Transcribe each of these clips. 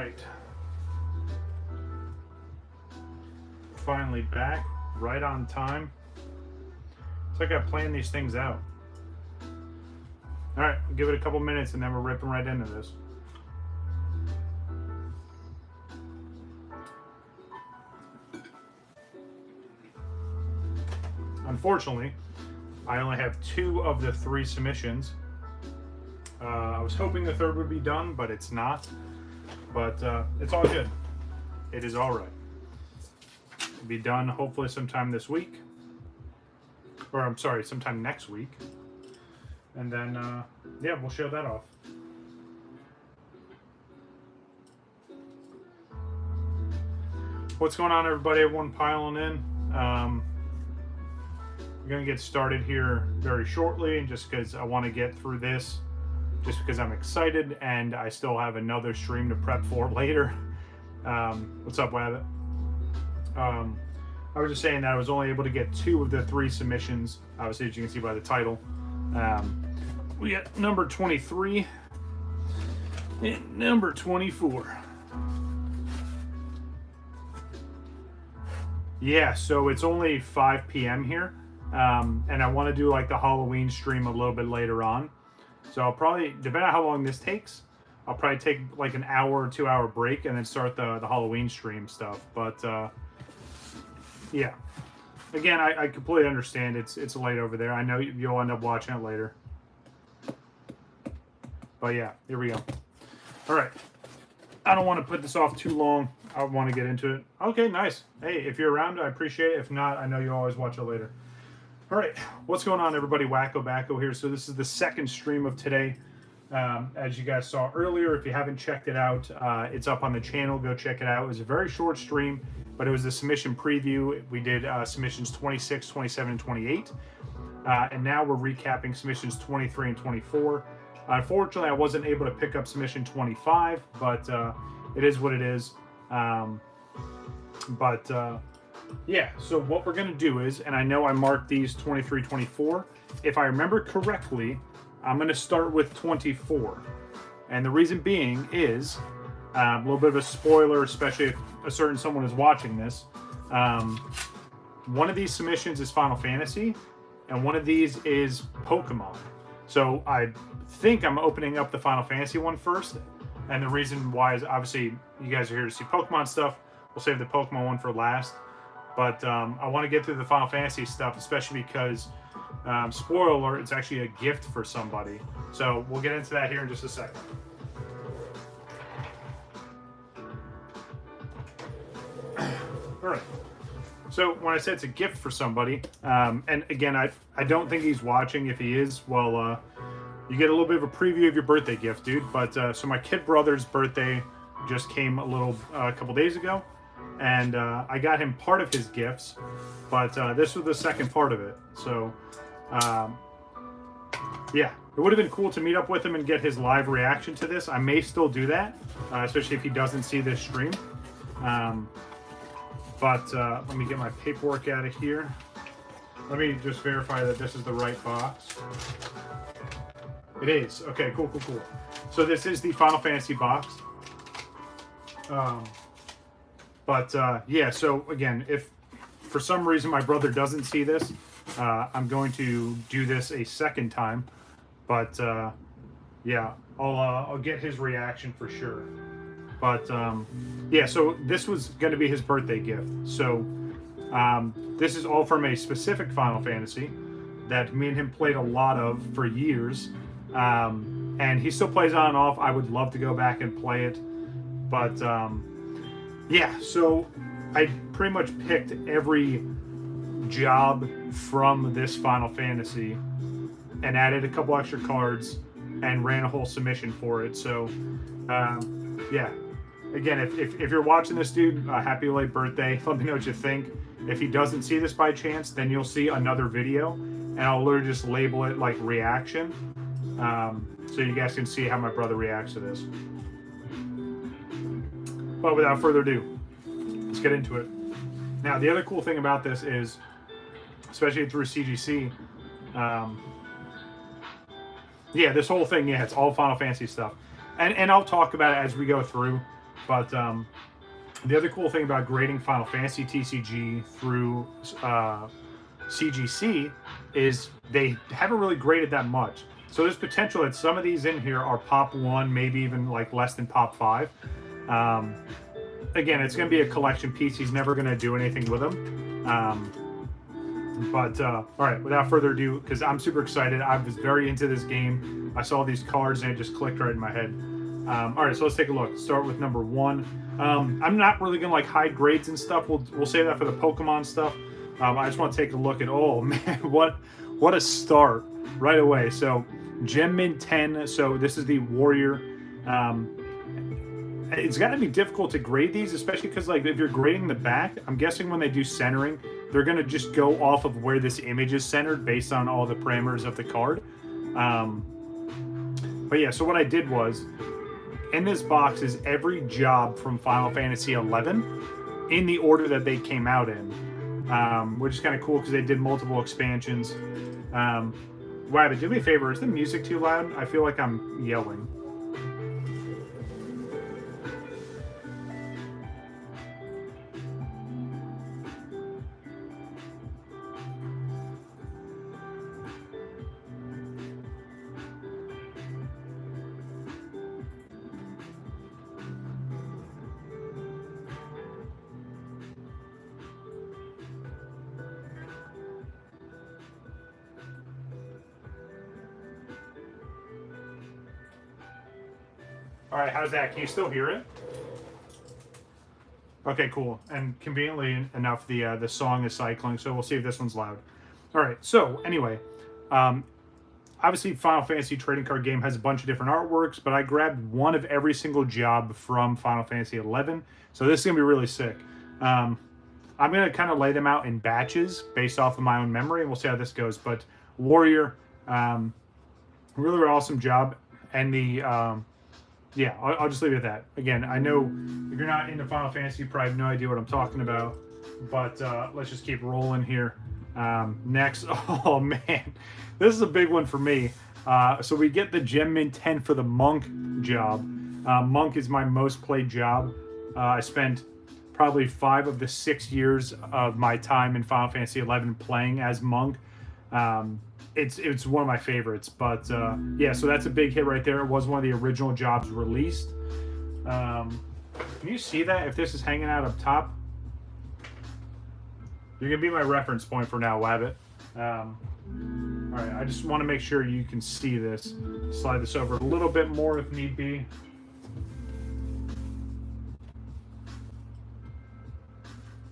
right. Finally back, right on time. It's like I planned these things out. All right, we'll give it a couple minutes and then we're ripping right into this. Unfortunately, I only have 2 of the 3 submissions. I was hoping the 3rd would be done, but it's not. But it's all good. It is all right. It'll be done hopefully sometime this week. Or I'm sorry, sometime next week. And then, yeah, we'll show that off. What's going on, everybody? Everyone piling in. We're going to get started here very shortly, just because I want to get through this, just because I'm excited, and I still have another stream to prep for later. What's up, Wabbit? I was just saying that I was only able to get 2 of the 3 submissions, obviously, as you can see by the title. We got number 23 and number 24. Yeah, so it's only 5 p.m. here. And I want to do like the Halloween stream a little bit later on. So I'll probably, depending on how long this takes, I'll probably take like an hour or 2 hour break and then start the Halloween stream stuff. But yeah, again, I completely understand it's late over there. I know you'll end up watching it later. But yeah, here we go. All right. I don't want to put this off too long. I want to get into it. Okay, nice. Hey, if you're around, I appreciate it. If not, I know you'll always watch it later. All right, what's going on, everybody? WakoBako here. So this is the 2nd stream of today. As you guys saw earlier, if you haven't checked it out, it's up on the channel. Go check it out. It was a very short stream, but it was a submission preview. We did submissions 26, 27, and 28. And now we're recapping submissions 23 and 24. Unfortunately, I wasn't able to pick up submission 25, but it is what it is. Yeah, so what we're going to do is, and I know I marked these 23, 24. If I remember correctly, I'm going to start with 24. And the reason being is, a little bit of a spoiler, especially if a certain someone is watching this. One of these submissions is Final Fantasy, and one of these is Pokemon. So I think I'm opening up the Final Fantasy one first. And the reason why is, obviously, you guys are here to see Pokemon stuff. We'll save the Pokemon one for last. But I want to get through the Final Fantasy stuff, especially because, spoiler alert, it's actually a gift for somebody. So we'll get into that here in just a second. All right. So when I said it's a gift for somebody, and again, I don't think he's watching. If he is, well, you get a little bit of a preview of your birthday gift, dude. But so my kid brother's birthday just came a couple days ago. And I got him part of his gifts, but this was the second part of it. So, yeah, it would have been cool to meet up with him and get his live reaction to this. I may still do that, especially if he doesn't see this stream. But let me get my paperwork out of here. Let me just verify that this is the right box. It is. Okay, cool. So this is the Final Fantasy box. Yeah, so again, if for some reason my brother doesn't see this, I'm going to do this a second time. But yeah, I'll get his reaction for sure. But yeah, so this was going to be his birthday gift. So this is all from a specific Final Fantasy that me and him played a lot of for years. And he still plays on and off. I would love to go back and play it. But yeah, so I pretty much picked every job from this Final Fantasy and added a couple extra cards and ran a whole submission for it. So yeah, again, if you're watching this, dude, happy late birthday. Let me know what you think. If he doesn't see this by chance, then you'll see another video and I'll literally just label it like reaction, so you guys can see how my brother reacts to this. But without further ado, let's get into it. Now, the other cool thing about this is, especially through CGC, yeah, this whole thing, yeah, it's all Final Fantasy stuff. And I'll talk about it as we go through. But the other cool thing about grading Final Fantasy TCG through CGC is they haven't really graded that much. So there's potential that some of these in here are pop 1, maybe even like less than pop 5. Again, it's going to be a collection piece. He's never going to do anything with them. All right, without further ado, because I'm super excited. I was very into this game. I saw these cards and it just clicked right in my head. All right, so let's take a look. Start with number 1. I'm not really going to like hide grades and stuff. We'll save that for the Pokemon stuff. I just want to take a look at, oh man, what a start right away. So Gem Mint 10. So this is the Warrior. It's got to be difficult to grade these, especially because like if you're grading the back, I'm guessing when they do centering, they're going to just go off of where this image is centered based on all the parameters of the card. But yeah, so what I did was, in this box is every job from Final Fantasy XI in the order that they came out in, which is kind of cool because they did multiple expansions. Wow, but do me a favor, is the music too loud? I feel like I'm yelling. All right, how's that? Can you still hear it? Okay, cool. And conveniently enough, the song is cycling, so we'll see if this one's loud. All right, so anyway, obviously Final Fantasy trading card game has a bunch of different artworks, but I grabbed one of every single job from Final Fantasy XI, so this is going to be really sick. I'm going to kind of lay them out in batches based off of my own memory, and we'll see how this goes. But Warrior, really, really awesome job. And the... yeah, I'll just leave it at that. Again, I know if you're not into Final Fantasy, you probably have no idea what I'm talking about. But let's just keep rolling here. Next, oh man, this is a big one for me. So we get the Gem Mint 10 for the Monk job. Monk is my most played job. I spent probably 5 of the 6 years of my time in Final Fantasy XI playing as Monk. It's one of my favorites, but yeah, so that's a big hit right there. It was one of the original jobs released. Can you see that if this is hanging out up top? You're gonna be my reference point for now, Wabbit. All right, I just want to make sure you can see this. Slide this over a little bit more if need be.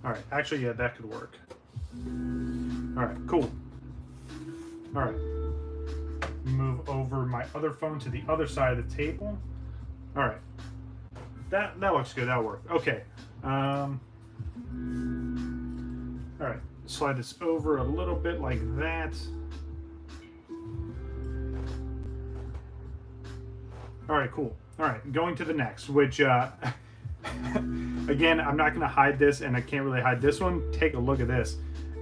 All right, actually, yeah, that could work. All right, cool. All right, move over my other phone to the other side of the table. All right, that looks good. That'll work. Okay. All right, slide this over a little bit like that. All right, cool. All right, going to the next, which again, I'm not going to hide this, and I can't really hide this one. Take a look at this,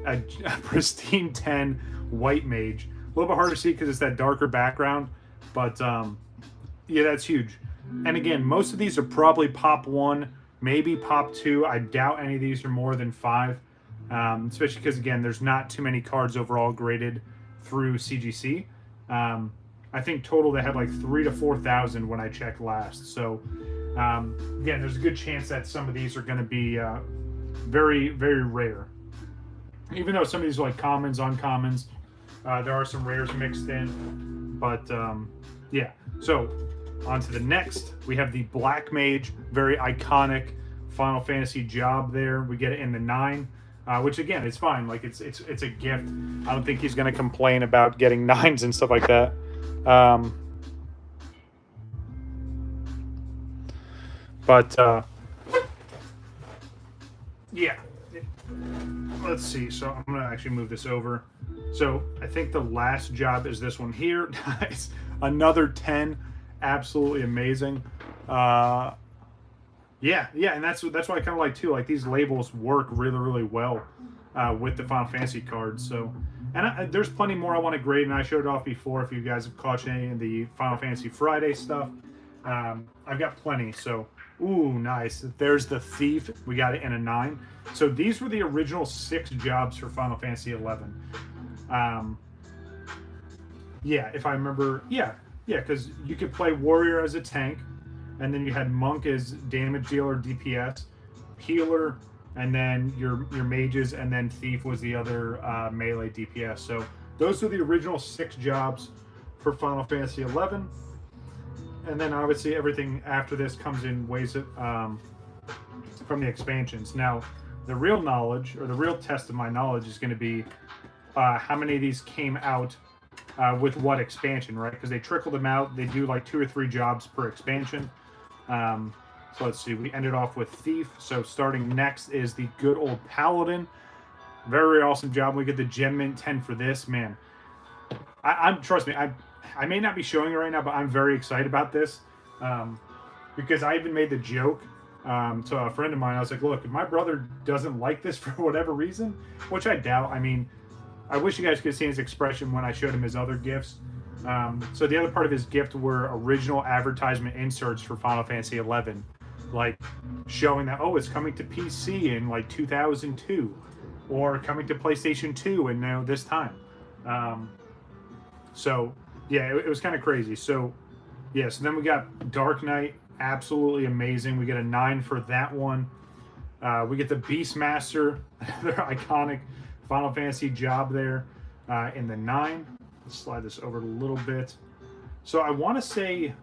a pristine 10. White Mage. A little bit hard to see because it's that darker background, but yeah, that's huge. And again, most of these are probably pop 1, maybe pop 2. I doubt any of these are more than 5, especially because again, there's not too many cards overall graded through CGC. I think total they had like 3,000 to 4,000 when I checked last. So again, there's a good chance that some of these are going to be very, very rare. Even though some of these are like commons, uncommons, there are some rares mixed in. But yeah, so on to the next. We have the Black Mage, very iconic Final Fantasy job there. We get it in the 9, which again, it's fine. Like it's a gift. I don't think he's going to complain about getting 9s and stuff like that. Yeah. Let's see. So I'm going to actually move this over. So I think the last job is this one here. Nice. Another 10. Absolutely amazing. Yeah, and that's what I kind of like too. Like these labels work really, really well with the Final Fantasy cards. So, and there's plenty more I want to grade, and I showed it off before. If you guys have caught any of the Final Fantasy Friday stuff, I've got plenty. So Ooh, nice. There's the Thief. We got it in a 9. So these were the original 6 jobs for Final Fantasy 11. Um, yeah, if I remember. Yeah, yeah, because you could play Warrior as a tank, and then you had Monk as damage dealer, DPS, healer, and then your mages, and then Thief was the other melee DPS. So those are the original 6 jobs for Final Fantasy 11. And then obviously everything after this comes in ways of, from the expansions. Now, the real knowledge, or the real test of my knowledge, is going to be how many of these came out with what expansion, right? Because they trickle them out. They do like 2 or 3 jobs per expansion. So let's see. We ended off with Thief. So starting next is the good old Paladin. Very awesome job. We get the Gem Mint 10 for this, man. I'm trust me. I may not be showing it right now, but I'm very excited about this because I even made the joke to a friend of mine. I was like, look, if my brother doesn't like this for whatever reason, which I doubt. I mean, I wish you guys could see his expression when I showed him his other gifts. So the other part of his gift were original advertisement inserts for Final Fantasy 11, like showing that, oh, it's coming to PC in like 2002 or coming to PlayStation 2 and now this time. So yeah, it was kind of crazy. So yeah, so then we got Dark Knight, absolutely amazing. We get a 9 for that one. We get the Beastmaster, another iconic Final Fantasy job there in the 9. Let's slide this over a little bit. So I want to say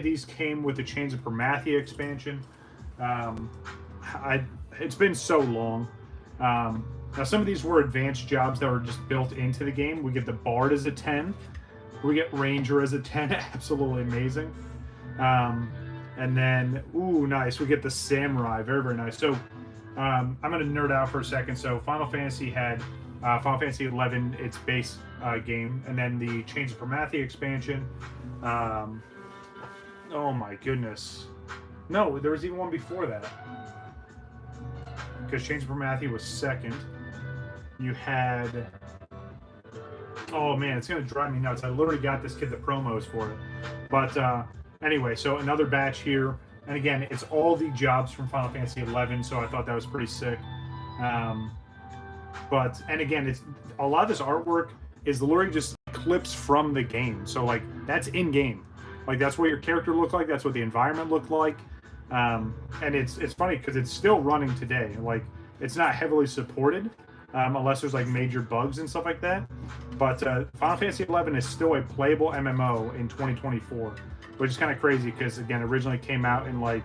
these came with the Chains of Permathia expansion. It's been so long. Now, some of these were advanced jobs that were just built into the game. We get the Bard as a 10. We get Ranger as a 10. Absolutely amazing. And then, ooh, nice. We get the Samurai. Very, very nice. So, I'm going to nerd out for a second. So, Final Fantasy had Final Fantasy 11, its base game. And then the Chains of Permathia expansion. Oh, my goodness. No, there was even one before that. Because Chains of Permathia was second. You had... Oh, man, it's going to drive me nuts. I literally got this kid the promos for it. But anyway, so another batch here. And again, it's all the jobs from Final Fantasy 11, so I thought that was pretty sick. And again, it's a lot of this artwork is literally just clips from the game. So, like, that's in-game. Like, that's what your character looked like. That's what the environment looked like. And it's funny because it's still running today. Like, it's not heavily supported unless there's like major bugs and stuff like that. But Final Fantasy 11 is still a playable MMO in 2024, which is kind of crazy because again, originally came out in like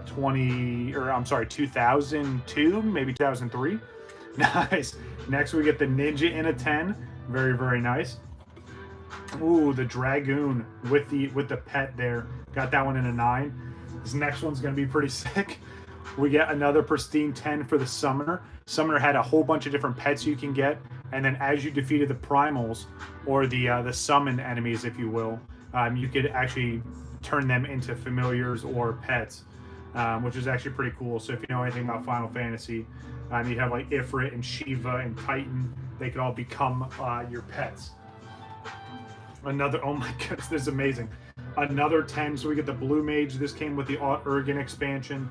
2002, maybe 2003. Nice. Next, we get the Ninja in a 10. Very, very nice. Ooh, the Dragoon with the pet there. Got that one in a 9. This next one's going to be pretty sick. We get another pristine 10 for the Summoner. Summoner had a whole bunch of different pets you can get, and then as you defeated the primals, or the summon enemies, if you will, you could actually turn them into familiars or pets, which is actually pretty cool. So if you know anything about Final Fantasy, you have like Ifrit and Shiva and Titan. They could all become your pets. Another, oh my goodness, this is amazing. Another 10, so we get the Blue Mage. This came with the Urgen expansion.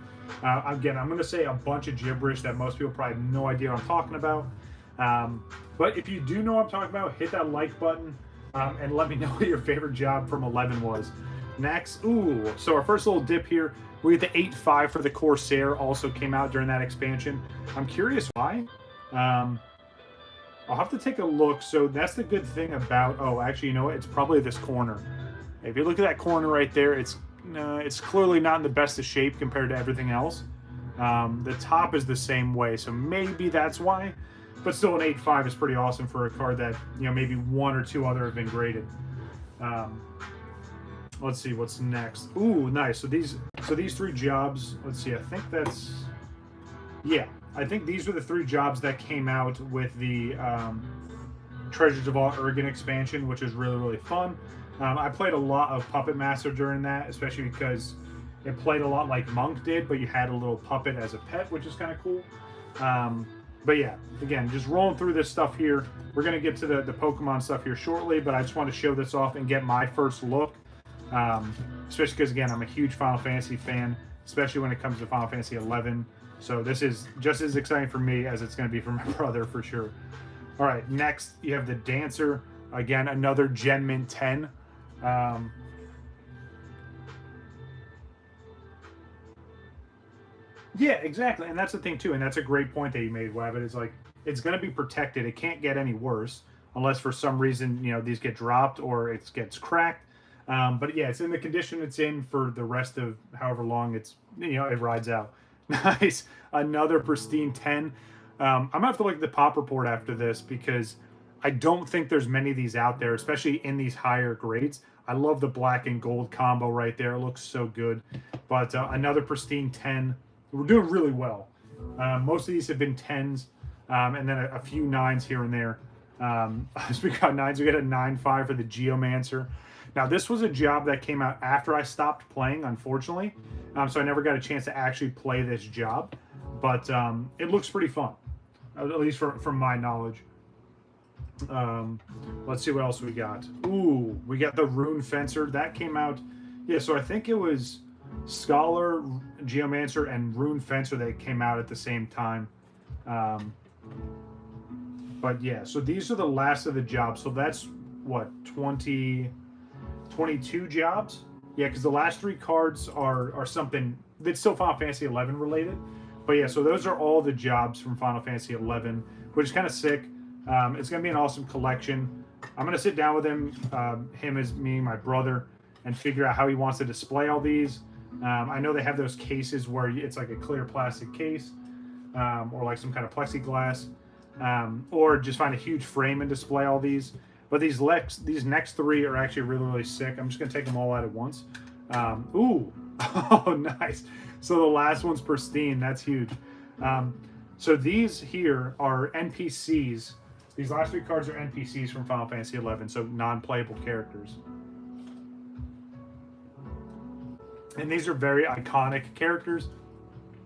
Again, I'm going to say a bunch of gibberish that most people probably have no idea what I'm talking about. But if you do know what I'm talking about, hit that like button and let me know what your favorite job from 11 was. Next, ooh, so our first little dip here, we get the 8.5 for the Corsair, also came out during that expansion. I'm curious why. I'll have to take a look. So that's the good thing about, oh, actually, you know what? It's probably this corner. If you look at that corner right there, it's clearly not in the best of shape compared to everything else. The top is the same way, so maybe that's why. But still, an 8.5 is pretty awesome for a card that, you know, maybe 1 or 2 other have been graded. Let's see what's next. Ooh, nice. So these 3 jobs. Let's see. I think that's, yeah. I think these were the 3 jobs that came out with the Treasures of All Urgen expansion, which is really, really fun. I played a lot of Puppet Master during that, especially because it played a lot like Monk did, but you had a little puppet as a pet, which is kind of cool. But yeah, again, just rolling through this stuff here. We're going to get to the Pokemon stuff here shortly, but I just want to show this off and get my first look. Especially because, again, I'm a huge Final Fantasy fan, especially when it comes to Final Fantasy 11. So this is just as exciting for me as it's going to be for my brother, for sure. All right, next you have the Dancer. Again, another Gen Mint 10. Yeah, exactly, and that's the thing too, and that's a great point that you made, Wabbit. Is like it's going to be protected. It can't get any worse unless for some reason these get dropped or it gets cracked. But yeah, it's in the condition it's in for the rest of however long it's it rides out. Nice, another pristine 10. I'm gonna have to look at the pop report after this because I don't think there's many of these out there, especially in these higher grades. I love the black and gold combo right there. It looks so good. But another pristine 10. We're doing really well. Most of these have been 10s, and then a few 9s here and there. We got 9s. We got a 9.5 for the Geomancer. Now, this was a job that came out after I stopped playing, unfortunately. So I never got a chance to actually play this job. But it looks pretty fun, at least from my knowledge. Let's see what else we got. Ooh, we got the Rune Fencer. That came out. Yeah, so I think it was Scholar, Geomancer, and Rune Fencer that came out at the same time. But yeah, so these are the last of the jobs. So that's what, 22 jobs? Yeah, because the last 3 cards are something that's still Final Fantasy 11 related. But yeah, so those are all the jobs from Final Fantasy 11, which is kind of sick. It's going to be an awesome collection. I'm going to sit down with him, him as me, my brother, and figure out how he wants to display all these. I know they have those cases where it's like a clear plastic case, or like some kind of plexiglass, or just find a huge frame and display all these. But these next 3 are actually really, really sick. I'm just going to take them all out at once. Ooh, oh, nice. So the last one's pristine. That's huge. So these here are NPCs. These last 3 cards are NPCs from Final Fantasy 11, so non-playable characters. And these are very iconic characters.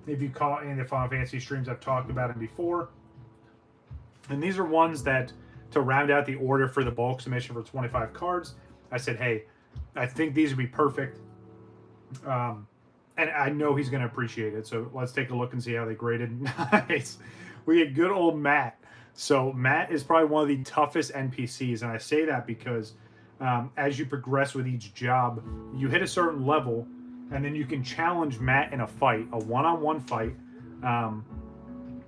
If you caught any of the Final Fantasy streams, I've talked about them before. And these are ones that, to round out the order for the bulk submission for 25 cards, I said, hey, I think these would be perfect. And I know he's going to appreciate it. So let's take a look and see how they graded. Nice. We get good old Matt. So Matt is probably one of the toughest NPCs. And I say that because as you progress with each job, you hit a certain level, and then you can challenge Matt in a fight, a one-on-one fight. And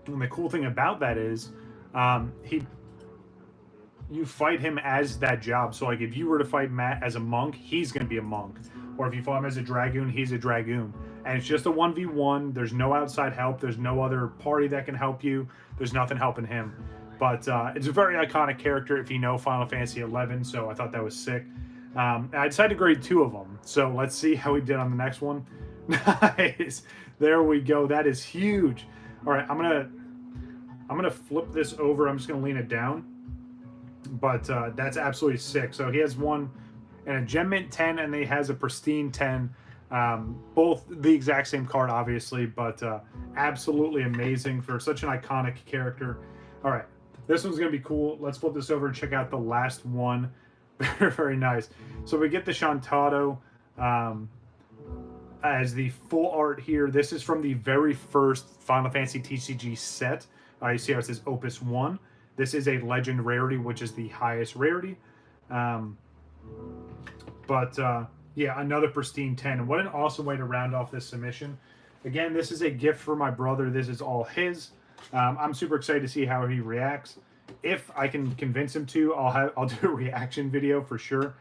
the cool thing about that is you fight him as that job. So like if you were to fight Matt as a monk, he's going to be a monk. Or if you fought him as a dragoon, he's a dragoon. And it's just a 1v1. There's no outside help. There's no other party that can help you. There's nothing helping him. But it's a very iconic character if you know Final Fantasy 11. So I thought that was sick. I decided to grade 2 of them. So let's see how we did on the next one. Nice. There we go. That is huge. All right, I'm gonna flip this over. I'm just gonna lean it down. But that's absolutely sick. So he has one and a Gem Mint 10, and he has a pristine 10. Both the exact same card, obviously, but absolutely amazing for such an iconic character. All right, this one's going to be cool. Let's flip this over and check out the last one. Very, very nice. So we get the Shantado as the full art here. This is from the very first Final Fantasy TCG set. You see how it says Opus 1. This is a legend rarity, which is the highest rarity. Yeah, another pristine 10. And what an awesome way to round off this submission. Again, this is a gift for my brother. This is all his. I'm super excited to see how he reacts. If I can convince him to, I'll do a reaction video for sure.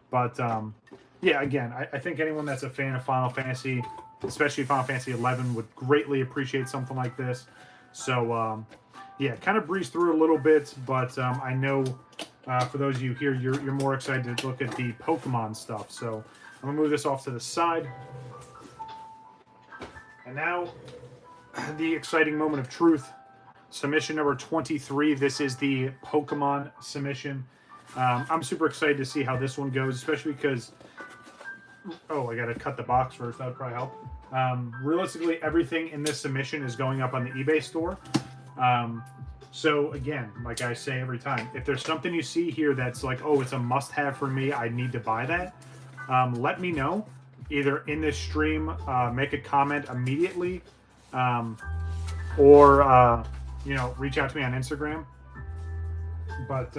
But yeah, again, I think anyone that's a fan of Final Fantasy, especially Final Fantasy 11, would greatly appreciate something like this. So yeah, kind of breeze through a little bit, but I know for those of you here, you're more excited to look at the Pokemon stuff. So I'm gonna move this off to the side. And now, the exciting moment of truth. Submission number 23. This is the Pokemon submission. I'm super excited to see how this one goes, especially because... Oh, I gotta cut the box first. That would probably help. Realistically, everything in this submission is going up on the eBay store. So again, like I say every time, if there's something you see here that's like, oh, it's a must-have for me, I need to buy that, let me know either in this stream, make a comment immediately, or you know, reach out to me on Instagram. But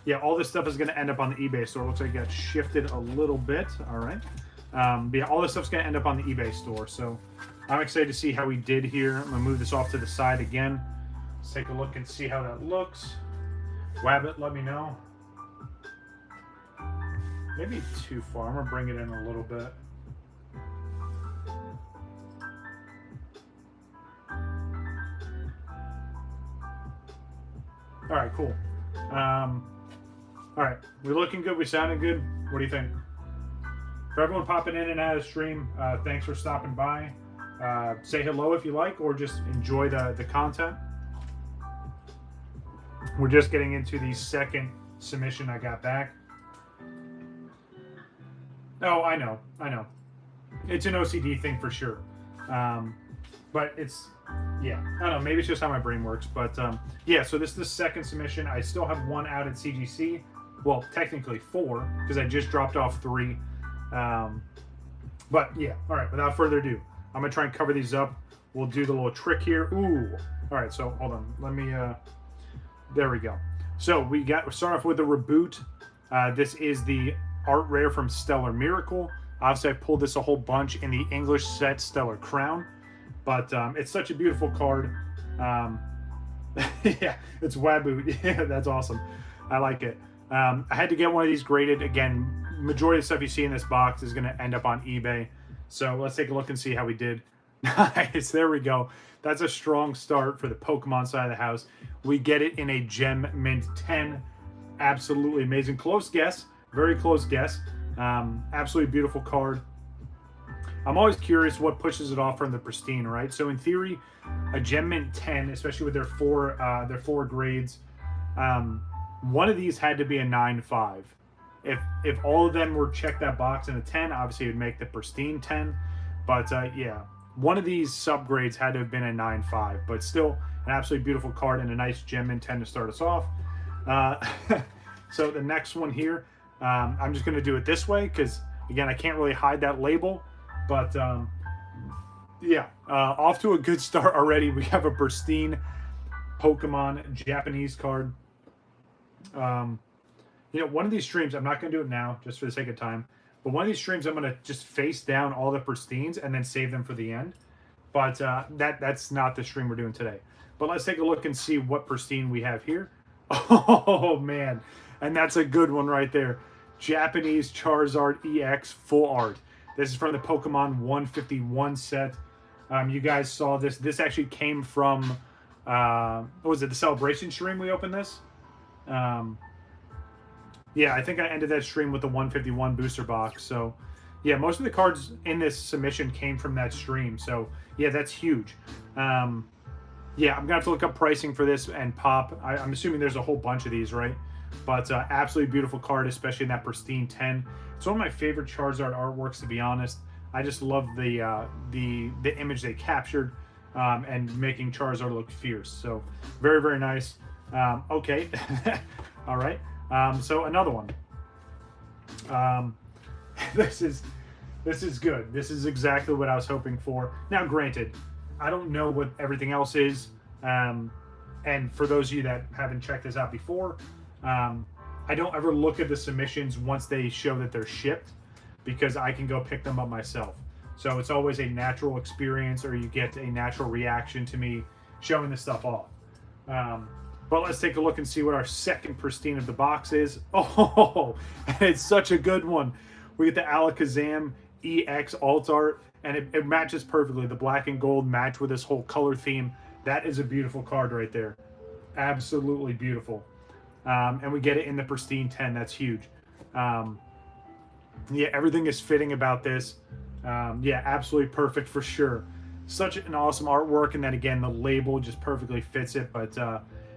yeah, all this stuff is going to end up on the eBay store. It looks like it got shifted a little bit. All right. But yeah, all this stuff's going to end up on the eBay store. So I'm excited to see how we did here. I'm going to move this off to the side again. Let's take a look and see how that looks. Wabbit, let me know. Maybe too far. I'm going to bring it in a little bit. All right, cool. All right, we're looking good. We sounding good. What do you think? For everyone popping in and out of the stream, thanks for stopping by. Say hello if you like, or just enjoy the content. We're just getting into the second submission I got back. Oh, I know. It's an OCD thing for sure. But it's, yeah, I don't know, maybe it's just how my brain works. But yeah, so this is the second submission. I still have one out at CGC. Well, technically 4, because I just dropped off 3. But yeah, all right, without further ado, I'm going to try and cover these up. We'll do the little trick here. Ooh, all right, so hold on. Let me, there we go. So we start off with the reboot. This is the art rare from Stellar Miracle. Obviously, I've pulled this a whole bunch in the English set Stellar Crown. But it's such a beautiful card. Yeah, it's Waboot. Yeah, that's awesome. I like it. I had to get one of these graded. Again, majority of the stuff you see in this box is going to end up on eBay. So let's take a look and see how we did. Nice. There we go. That's a strong start for the Pokemon side of the house. We get it in a Gem Mint 10. Absolutely amazing. Close guess. Very close guess. Absolutely beautiful card. I'm always curious what pushes it off from the pristine, right? So in theory, a Gem Mint 10, especially with their four grades, one of these had to be a 9.5. If all of them were checked that box in a 10, obviously it would make the pristine 10. But yeah, one of these subgrades had to have been a 9.5, but still an absolutely beautiful card and a nice Gem Mint 10 to start us off. So the next one here, I'm just going to do it this way because, again, I can't really hide that label. But yeah, off to a good start already. We have a pristine Pokemon Japanese card. You know, one of these streams, I'm not going to do it now just for the sake of time, but one of these streams I'm going to just face down all the pristines and then save them for the end. But that's not the stream we're doing today. But let's take a look and see what pristine we have here. Oh, man. And that's a good one right there. Japanese Charizard EX Full Art. This is from the Pokemon 151 set. You guys saw this. This actually came from, what was it, the Celebration stream we opened this? Yeah, I think I ended that stream with the 151 booster box. So, yeah, most of the cards in this submission came from that stream. So, yeah, that's huge. Yeah, I'm going to have to look up pricing for this and pop. I'm assuming there's a whole bunch of these, right? But absolutely beautiful card, especially in that pristine 10. It's one of my favorite Charizard artworks, to be honest. I just love the image they captured and making Charizard look fierce. So very, very nice. Okay, all right. So another one. This is good. This is exactly what I was hoping for. Now, granted, I don't know what everything else is. And for those of you that haven't checked this out before, I don't ever look at the submissions once they show that they're shipped because I can go pick them up myself. So it's always a natural experience, or you get a natural reaction to me showing this stuff off. But let's take a look and see what our second pristine of the box is. Oh, and it's such a good one. We get the Alakazam EX Alt Art, and it matches perfectly. The black and gold match with this whole color theme. That is a beautiful card right there. Absolutely beautiful. And we get it in the pristine 10. That's huge. Yeah, everything is fitting about this. Yeah, absolutely perfect for sure. Such an awesome artwork, and then again, the label just perfectly fits it. But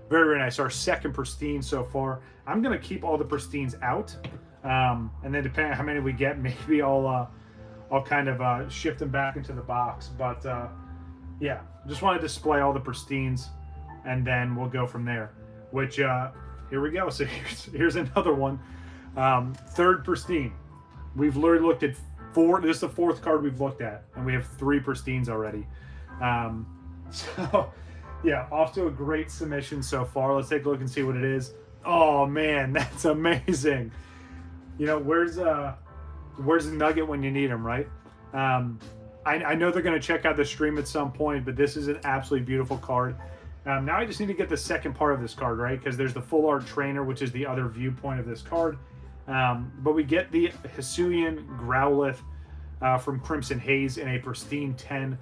very, very nice. Our second pristine so far. I'm gonna keep all the pristines out, and then depending on how many we get, maybe I'll kind of shift them back into the box. But yeah, just want to display all the pristines, and then we'll go from there. Which here we go. So here's another one. Third pristine. We've literally looked at 4. This is the 4th card we've looked at, and we have 3 pristines already. So, yeah, off to a great submission so far. Let's take a look and see what it is. Oh man, that's amazing. You know, where's the Nugget when you need him, right? I know they're going to check out the stream at some point, but this is an absolutely beautiful card. Now I just need to get the second part of this card, right? Because there's the full art trainer, which is the other viewpoint of this card. But we get the Hisuian Growlithe from Crimson Haze in a pristine 10.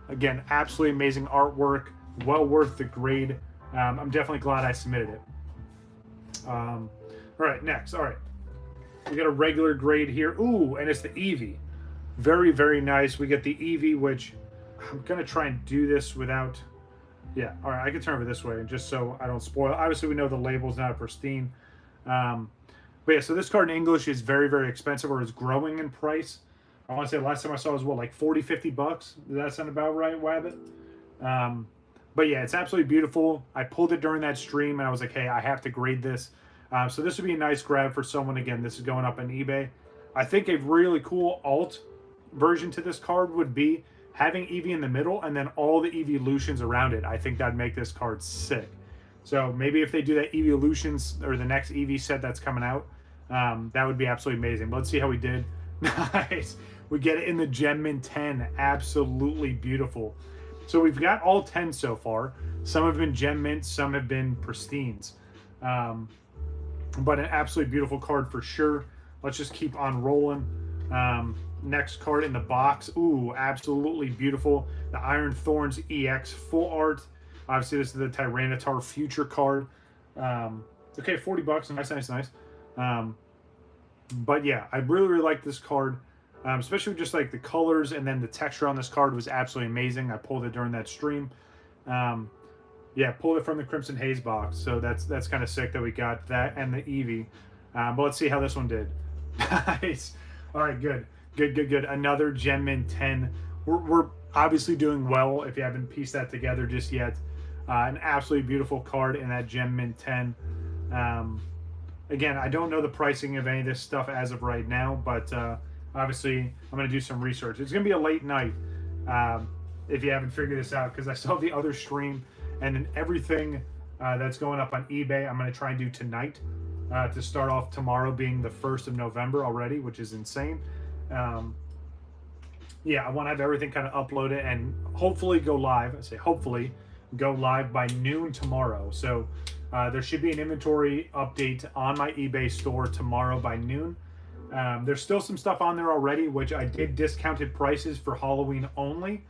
Again, absolutely amazing artwork. Well worth the grade. I'm definitely glad I submitted it. All right, next. All right. We got a regular grade here. Ooh, and it's the Eevee. Very, very nice. We get the Eevee, which I'm going to try and do this without... Yeah, all right, I can turn over this way just so I don't spoil. Obviously, we know the label's not a pristine. But yeah, so this card in English is very, very expensive, or is growing in price. I want to say last time I saw it was, what, like 40, 50 bucks? Does that sound about right, Wabbit? But yeah, it's absolutely beautiful. I pulled it during that stream, and I was like, hey, I have to grade this. So this would be a nice grab for someone. Again, this is going up on eBay. I think a really cool alt version to this card would be having Eevee in the middle and then all the Eeveelutions around it. I think that'd make this card sick. So maybe if they do that Eeveelutions or the next Eevee set that's coming out, that would be absolutely amazing. But let's see how we did. Nice. We get it in the Gem Mint 10. Absolutely beautiful. So we've got all 10 so far. Some have been Gem Mint, some have been pristines. But an absolutely beautiful card for sure. Let's just keep on rolling. Next card in the box. Ooh, absolutely beautiful. The Iron Thorns EX full art. Obviously, this is the Tyranitar future card. Okay, 40 bucks. Nice, nice, nice. But yeah, I really, really like this card. Especially just like the colors, and then the texture on this card was absolutely amazing. I pulled it during that stream. Yeah, pulled it from the Crimson Haze box. So that's kind of sick that we got that and the Eevee. But let's see how this one did. Nice. All right, good. Good. Another Gem Mint 10. We're obviously doing well if you haven't pieced that together just yet. An absolutely beautiful card in that Gem Mint 10. Again, I don't know the pricing of any of this stuff as of right now, but obviously I'm going to do some research. It's going to be a late night if you haven't figured this out, because I saw the other stream, and then everything that's going up on eBay I'm going to try and do tonight to start off tomorrow being the 1st of November already, which is insane. Yeah, I want to have everything kind of uploaded and hopefully go live. I say hopefully go live by noon tomorrow. So there should be an inventory update on my eBay store tomorrow by noon. There's still some stuff on there already, which I did discounted prices for Halloween only.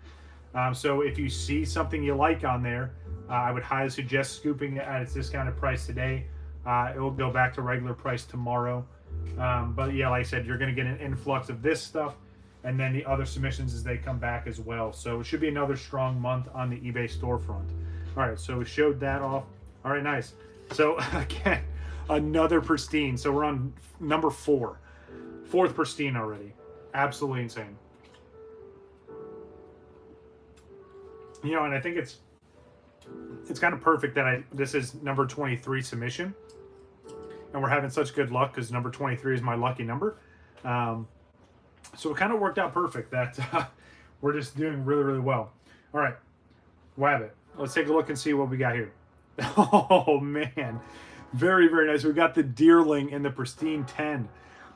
So if you see something you like on there, I would highly suggest scooping it at its discounted price today. It will go back to regular price tomorrow. But yeah, like I said, you're going to get an influx of this stuff, and then the other submissions as they come back as well. So it should be another strong month on the eBay storefront. All right, so we showed that off. All right, nice. So again, another pristine. So we're on number 4. 4th pristine already. Absolutely insane. You know, and I think it's kind of perfect that this is number 23 submission. And we're having such good luck because number 23 is my lucky number. So it kind of worked out perfect that we're just doing really, really well. All right, Wabbit. Let's take a look and see what we got here. Oh, man. Very, very nice. We got the Deerling in the pristine 10.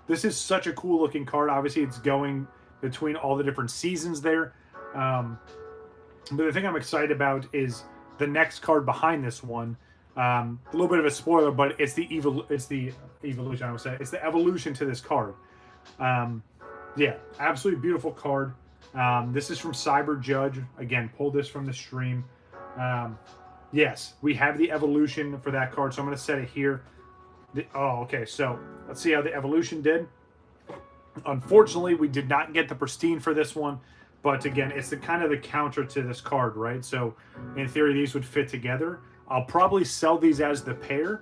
This is such a cool looking card. Obviously, it's going between all the different seasons there. But the thing I'm excited about is the next card behind this one. A little bit of a spoiler, but it's the evolution. I would say it's the evolution to this card. Yeah, absolutely beautiful card. This is from Cyber Judge. Again, pulled this from the stream. Yes, we have the evolution for that card, so I'm going to set it here. Okay, so let's see how the evolution did. Unfortunately, we did not get the pristine for this one, but again, it's the kind of the counter to this card, right? So in theory, these would fit together. I'll probably sell these as the pair,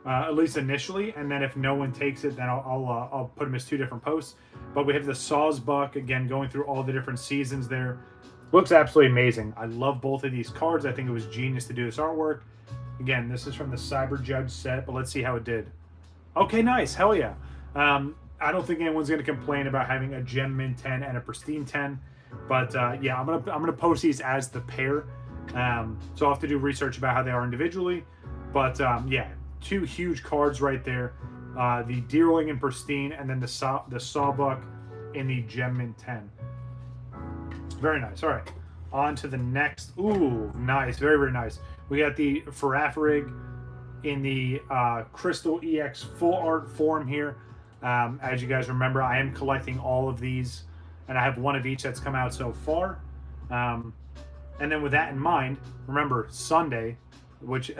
at least initially, and then if no one takes it, then I'll put them as 2 different posts. But we have the Sawsbuck, again, going through all the different seasons there. Looks absolutely amazing. I love both of these cards. I think it was genius to do this artwork. Again, this is from the Cyber Judge set, but let's see how it did. Okay, nice. Hell yeah. I don't think anyone's going to complain about having a gem mint 10 and a pristine 10. But yeah, I'm gonna post these as the pair. So I'll have to do research about how they are individually. But yeah, two huge cards right there. The Deerling in pristine, and then the Sawbuck in the gem mint 10. Very nice. All right, on to the next. Ooh, nice. Very, very nice. We got the Farafrig in the Crystal EX full art form here. As you guys remember, I am collecting all of these, and I have one of each that's come out so far. And then with that in mind, remember Sunday, which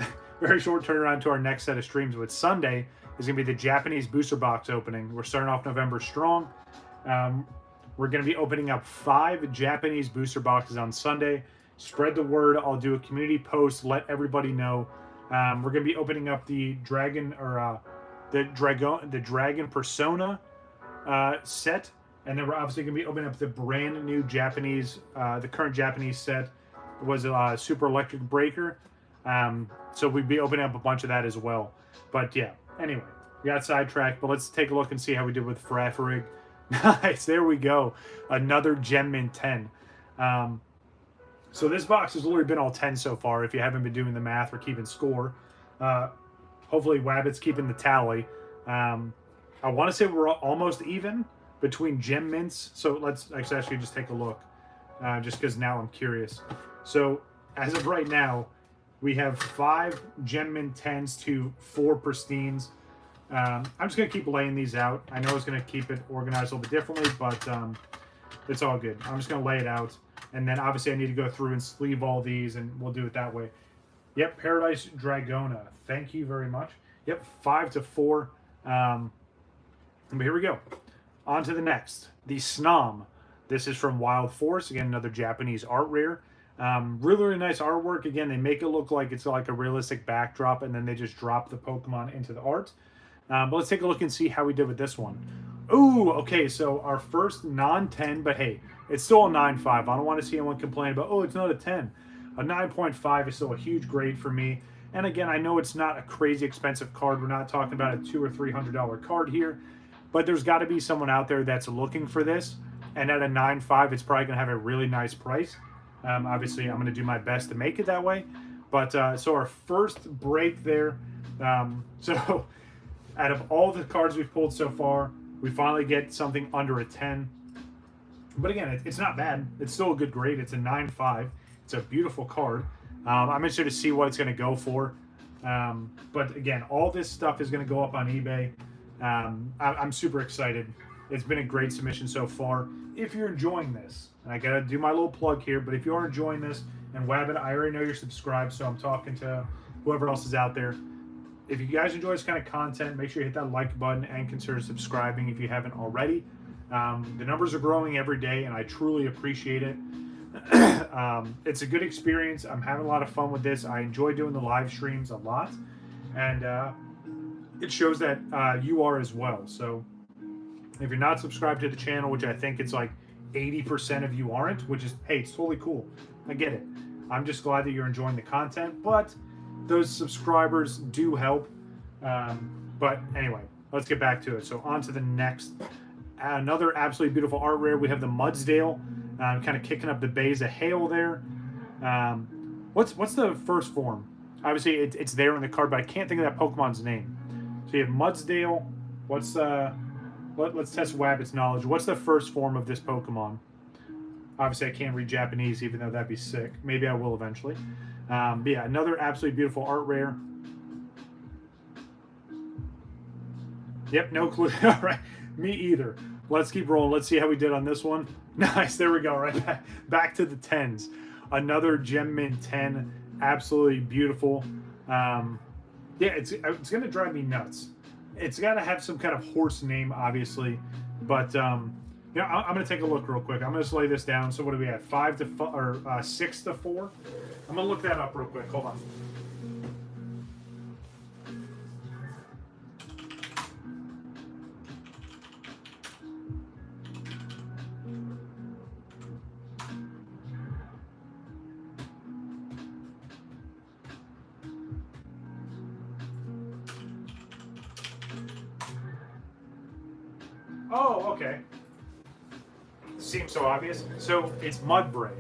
very short turnaround to our next set of streams, but Sunday is going to be the Japanese booster box opening. We're starting off November strong. We're going to be opening up 5 Japanese booster boxes on Sunday. Spread the word. I'll do a community post, let everybody know. We're going to be opening up the Dragon Dragon Persona set, and then we're obviously going to be opening up the brand new Japanese, the current Japanese set was a Super Electric Breaker. So we'd be opening up a bunch of that as well. But yeah, anyway, we got sidetracked, but let's take a look and see how we did with Farafrig. Nice, there we go. Another Gem Mint 10. So this box has literally been all 10 so far, if you haven't been doing the math or keeping score. Hopefully Wabbit's keeping the tally. I want to say we're almost even between Gem Mints. So let's actually just take a look, just because now I'm curious. So as of right now, we have 5 Gem Mint 10s to 4 Pristines. I'm just going to keep laying these out. I know I was going to keep it organized a little bit differently, but it's all good. I'm just going to lay it out. And then obviously I need to go through and sleeve all these, and we'll do it that way. Yep, Paradise Dragona. Thank you very much. Yep, 5 to 4. But here we go. On to the next. The Snom. This is from Wild Force. Again, another Japanese art rare. Really, really nice artwork. Again, they make it look like it's like a realistic backdrop, and then they just drop the Pokemon into the art. But let's take a look and see how we did with this one. Ooh, okay, so our first non-10, but hey, it's still a 9.5. I don't want to see anyone complain about, oh, it's not a 10. A 9.5 is still a huge grade for me. And again, I know it's not a crazy expensive card. We're not talking about a $200 or $300 card here. But there's got to be someone out there that's looking for this. And at a 9.5, it's probably going to have a really nice price. Obviously, I'm going to do my best to make it that way. But so our first break there. So out of all the cards we've pulled so far, we finally get something under a 10. But again, it's not bad. It's still a good grade. It's a 9.5. It's a beautiful card. I'm interested to see what it's going to go for. But again, all this stuff is going to go up on eBay. I'm super excited. It's been a great submission so far. If you're enjoying this, and I got to do my little plug here, but if you are enjoying this, and Wabbit, I already know you're subscribed, so I'm talking to whoever else is out there. If you guys enjoy this kind of content, make sure you hit that like button and consider subscribing if you haven't already. The numbers are growing every day, and I truly appreciate it. It's a good experience. I'm having a lot of fun with this. I enjoy doing the live streams a lot, and it shows that you are as well. So if you're not subscribed to the channel, which I think it's like 80% of you aren't, which is, hey, it's totally cool. I get it. I'm just glad that you're enjoying the content, but those subscribers do help. But anyway, let's get back to it. So on to the next. Another absolutely beautiful art rare. We have the Mudsdale, kind of kicking up the Bays of Hail there. What's the first form? Obviously, it's there in the card, but I can't think of that Pokemon's name. So you have Mudsdale. Let's test Wabbit's knowledge. What's the first form of this Pokemon? Obviously, I can't read Japanese, even though that'd be sick. Maybe I will eventually. But yeah, another absolutely beautiful art rare. Yep, no clue. All right, me either. Let's keep rolling. Let's see how we did on this one. Nice, there we go. Right back to the 10s. Another Gem Mint 10, absolutely beautiful. Yeah, it's going to drive me nuts. It's got to have some kind of horse name, obviously, but I'm going to take a look real quick. I'm going to lay this down. So what do we have? 6 to 4. I'm going to look that up real quick. Hold on. Oh, okay. Seems so obvious. So it's Mudbray.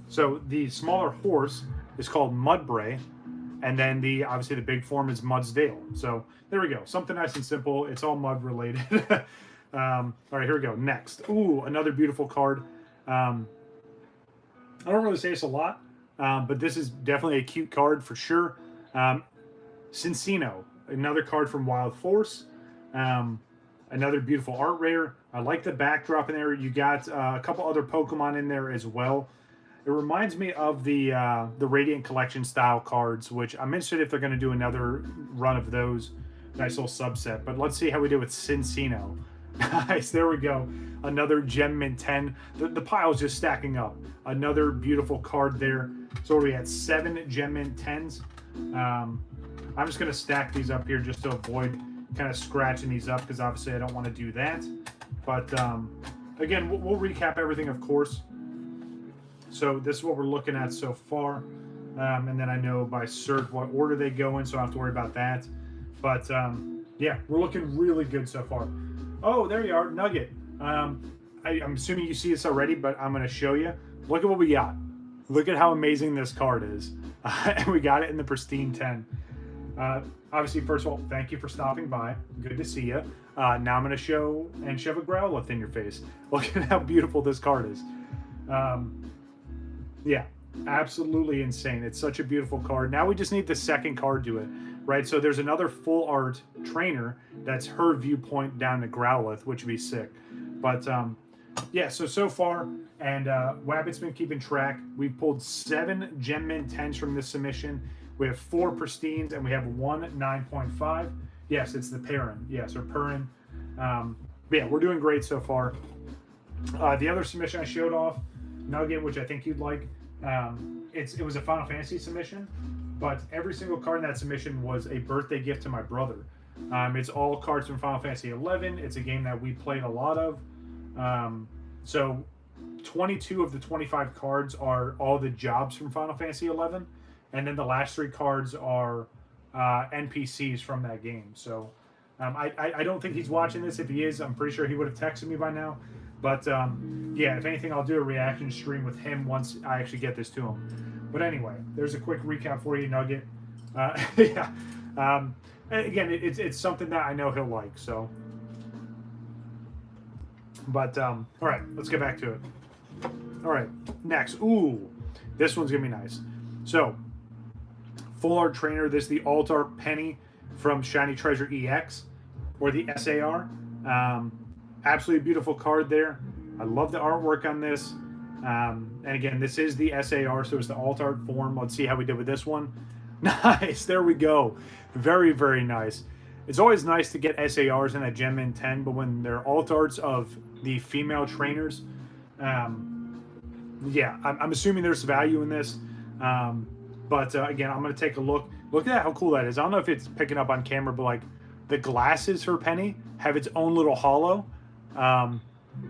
So the smaller horse is called Mudbray, and then obviously the big form is Mudsdale. So there we go. Something nice and simple. It's all mud related. All right, here we go. Next. Ooh, another beautiful card. I don't really say this a lot, but this is definitely a cute card for sure. Cincino, another card from Wild Force. Another beautiful art rare. I like the backdrop in there. You got a couple other Pokemon in there as well. It reminds me of the Radiant Collection style cards, which I'm interested if they're going to do another run of those. Nice little subset. But let's see how we do with Cincino. Nice, there we go. Another Gem Mint 10. The pile's just stacking up. Another beautiful card there. So we had 7 Gem Mint 10s. I'm just going to stack these up here just to avoid kind of scratching these up, because obviously I don't want to do that. But again, we'll recap everything, of course. So this is what we're looking at so far. And then I know by cert what order they go in, so I don't have to worry about that. But yeah, we're looking really good so far. Oh, there you are, Nugget. I'm assuming you see this already, but I'm going to show you. Look at what we got. Look at how amazing this card is. And we got it in the pristine 10. Obviously, first of all, thank you for stopping by. Good to see you. Now I'm going to show and shove a Growlithe in your face. Look at how beautiful this card is. Yeah, absolutely insane. It's such a beautiful card. Now we just need the second card to it, right? So there's another full art trainer that's her viewpoint down to Growlithe, which would be sick. But yeah, so far, and Wabbit's been keeping track. We've pulled 7 Gem Mint 10s from this submission. We have 4 pristines, and we have 1 9.5. Yes, it's the Perrin. Yes, or Perrin. Yeah, we're doing great so far. The other submission I showed off, Nugget, which I think you'd like, it was a Final Fantasy submission, but every single card in that submission was a birthday gift to my brother. It's all cards from Final Fantasy 11. It's a game that we played a lot of. So 22 of the 25 cards are all the jobs from Final Fantasy 11. And then the last 3 cards are NPCs from that game. So I don't think he's watching this. If he is, I'm pretty sure he would have texted me by now. But yeah, if anything, I'll do a reaction stream with him once I actually get this to him. But anyway, there's a quick recap for you, Nugget. Yeah. Again, it's something that I know he'll like. So, but all right, let's get back to it. All right, next. Ooh, this one's gonna be nice. So, full art trainer. This is the alt art Penny from Shiny Treasure EX, or the SAR. Absolutely beautiful card there. I love the artwork on this. And again, this is the SAR, so it's the alt art form. Let's see how we did with this one. Nice, there we go. Very, very nice. It's always nice to get SARs in a Gem Mint 10, but when they're alt arts of the female trainers, yeah, I'm assuming there's value in this. But again, I'm going to take a look. Look at how cool that is. I don't know if it's picking up on camera, but like the glasses for Penny have its own little hollow.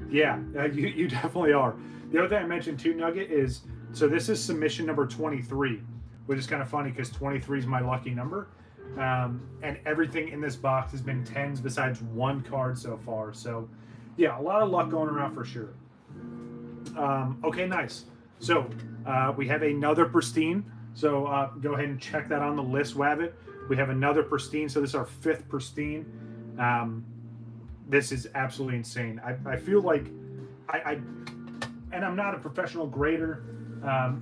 Yeah, you definitely are. The other thing I mentioned too, Nugget, is so this is submission number 23, which is kind of funny because 23 is my lucky number. And everything in this box has been 10s besides 1 card so far. So yeah, a lot of luck going around for sure. Okay, nice. So we have another pristine. So go ahead and check that on the list, Wabbit. We have another pristine. So this is our 5th pristine. This is absolutely insane. I feel like and I'm not a professional grader.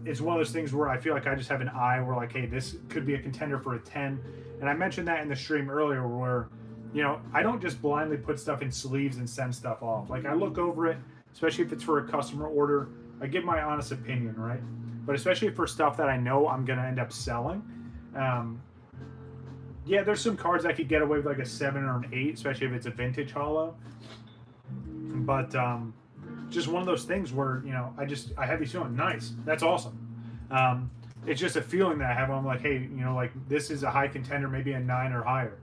It's one of those things where I feel like I just have an eye where like, hey, this could be a contender for a 10. And I mentioned that in the stream earlier where, you know, I don't just blindly put stuff in sleeves and send stuff off. Like I look over it, especially if it's for a customer order. I give my honest opinion, right? But especially for stuff that I know I'm going to end up selling. Yeah, there's some cards I could get away with like a 7 or an 8, especially if it's a vintage holo. But just one of those things where, you know, I have these feeling, nice, that's awesome. It's just a feeling that I have. I'm like, hey, you know, like this is a high contender, maybe a 9 or higher.